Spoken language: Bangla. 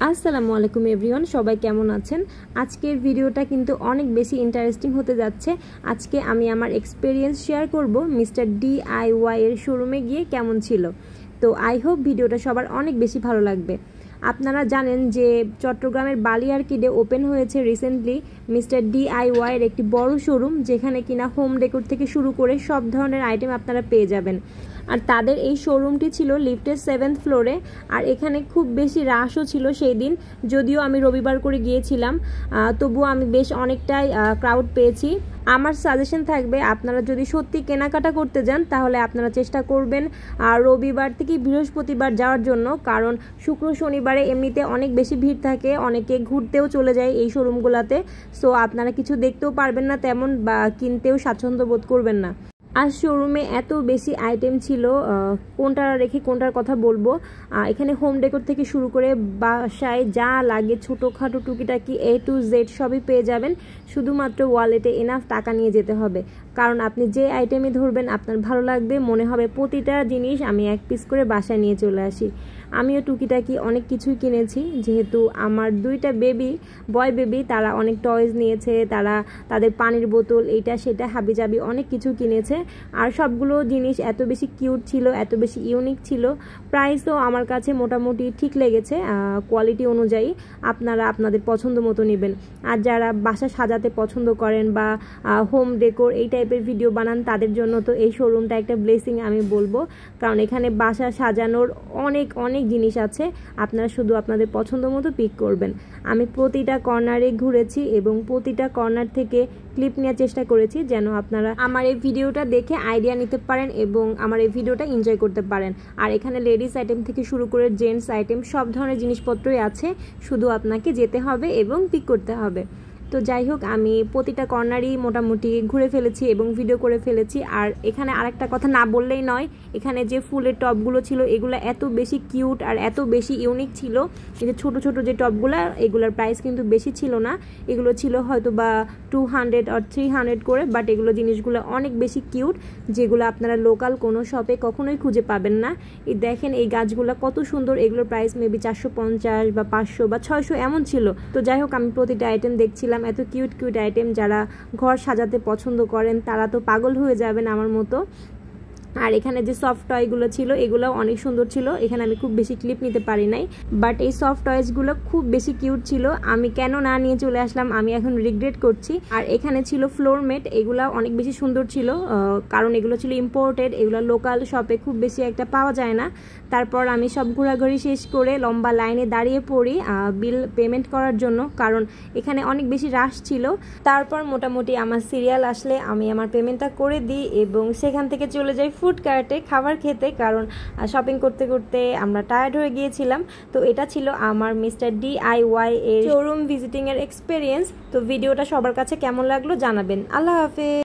আসসালামু আলাইকুম এভরিওয়ান, সবাই কেমন আছেন? আজকের ভিডিওটা কিন্তু অনেক বেশি ইন্টারেস্টিং হতে যাচ্ছে। আজকে আমি আমার এক্সপেরিয়েন্স শেয়ার করব মিস্টার DIY এর শোরুমে গিয়ে কেমন ছিল। তো আই হোপ ভিডিওটা সবার অনেক বেশি ভালো লাগবে। আপনারা জানেন যে চট্টগ্রামের বালিয়ারকিডে ওপেন হয়েছে রিসেন্টলি মিস্টার DIY এর একটি বড় শোরুম, যেখানে কিনা হোম ডেকোর থেকে শুরু করে সব ধরনের আইটেম আপনারা পেয়ে যাবেন। আর তাদের এই শোরুমটি ছিল লিফটের 7th ফ্লোরে। আর এখানে খুব বেশি রাশও ছিল সেই দিন, যদিও আমি রবিবার করে গিয়েছিলাম, তবুও আমি বেশ অনেকটাই ক্রাউড পেয়েছি। আমার সাজেশন থাকবে, আপনারা যদি সত্যি কেনাকাটা করতে যান তাহলে আপনারা চেষ্টা করবেন রবিবার থেকে বৃহস্পতিবার যাওয়ার জন্য, কারণ শুক্র শনিবারে এমনিতে অনেক বেশি ভিড় থাকে, অনেকে ঘুরতেও চলে যায় এই শোরুমগুলোতে। সো আপনারা কিছু দেখতেও পারবেন না তেমন, বা কিনতেও স্বাচ্ছন্দ্য বোধ করবেন না। আর শোরুমে এত বেশি আইটেম ছিল, কোনটা রেখে কোনটার কথা বলবো। এখানে হোম ডেকোর থেকে শুরু করে বাসায় যা লাগে ছোটোখাটো টুকিটাকি A to Z সবই পেয়ে যাবেন। শুধুমাত্র ওয়ালেটে এনাফ টাকা নিয়ে যেতে হবে, কারণ আপনি যে আইটেমই ধরবেন আপনার ভালো লাগবে, মনে হবে প্রতিটা জিনিস আমি এক পিস করে বাসায় নিয়ে চলে আসি। আমিও টুকিটাকি অনেক কিছুই কিনেছি, যেহেতু আমার দুইটা বয় বেবি, তারা অনেক টয়েস নিয়েছে, তারা তাদের পানির বোতল এইটা সেটা হাবিজাবি অনেক কিছু কিনেছে। আর সবগুলো জিনিস এত বেশি কিউট ছিল, এত বেশি ইউনিক ছিল। প্রাইসও আমার কাছে মোটামুটি ঠিক লেগেছে, কোয়ালিটি অনুযায়ী আপনারা আপনাদের পছন্দ মতো নেবেন। আর যারা বাসা সাজাতে পছন্দ করেন বা হোম ডেকোর এই টাইপের ভিডিও বানান, তাদের জন্য তো এই শোরুমটা একটা ব্লেসিং আমি বলবো, কারণ এখানে বাসা সাজানোর অনেক অনেক জিনিস আছে। আপনারা শুধু আপনাদের পছন্দ মতো পিক করবেন। আমি প্রতিটা কর্নারে ঘুরেছি এবং প্রতিটা কর্নার থেকে ক্লিপ নেওয়ার চেষ্টা করেছি, যেন আপনারা আমার এই ভিডিওটা দেখে আইডিয়া নিতে পারেন এবং আমার এই ভিডিওটা এনজয় করতে পারেন। আর এখানে লেডিস আইটেম থেকে শুরু করে জেন্টস আইটেম সব ধরনের জিনিসপত্রই আছে, শুধু আপনাকে যেতে হবে এবং পিক করতে হবে। তো যাই হোক, আমি প্রতিটা কর্নারই মোটামুটি ঘুরে ফেলেছি এবং ভিডিও করে ফেলেছি। আর এখানে আরেকটা কথা না বললেই নয়, এখানে যে ফুলের টপগুলো ছিল এগুলো এত বেশি কিউট আর এত বেশি ইউনিক ছিল। এই যে ছোটো ছোটো যে টপগুলো, এগুলোর প্রাইস কিন্তু বেশি ছিল না, এগুলো ছিল হয়তো বা 200 আর 300 করে, বাট এগুলো জিনিসগুলো অনেক বেশি কিউট, যেগুলো আপনারা লোকাল কোনো শপে কখনোই খুঁজে পাবেন না। এই দেখেন এই গাছগুলো কত সুন্দর, এগুলোর প্রাইস মেবি 450 বা 500 বা 600 এমন ছিল। তো যাই হোক, আমি প্রতিটা আইটেম দেখছিলাম, এত কিউট কিউট আইটেম। যারা ঘর সাজাতে পছন্দ করেন তারা তো পাগল হয়ে যাবেন আমার মতো। আর এখানে যে সফট টয়গুলো ছিল এগুলো অনেক সুন্দর ছিল। এখানে আমি খুব বেশি ক্লিপ নিতে পারি নাই, বাট এই সফট টয়েসগুলো খুব বেশি কিউট ছিল। আমি কেন না নিয়ে চলে আসলাম আমি এখন রিগ্রেট করছি। আর এখানে ছিল ফ্লোর ম্যাট, এগুলো অনেক বেশি সুন্দর ছিল, কারণ এগুলো ছিল ইম্পোর্টেড, এগুলো লোকাল শপে খুব বেশি একটা পাওয়া যায় না। তারপর আমি সব ঘোরাঘুরি শেষ করে লম্বা লাইনে দাঁড়িয়ে পড়ি বিল পেমেন্ট করার জন্য, কারণ এখানে অনেক বেশি রাশ ছিল। তারপর মোটামুটি আমার সিরিয়াল আসলে আমি আমার পেমেন্টটা করে দিই এবং সেখান থেকে চলে যাই ফুড কার্টে খাবার খেতে, কারণ শপিং করতে করতে আমরা টায়ার্ড হয়ে গিয়েছিলাম। তো এটা ছিল আমার মিস্টার DIY এর শোরুম ভিজিটিং এর এক্সপিরিয়েন্স। তো ভিডিওটা সবার কাছে কেমন লাগলো জানাবেন। আল্লাহ হাফেজ।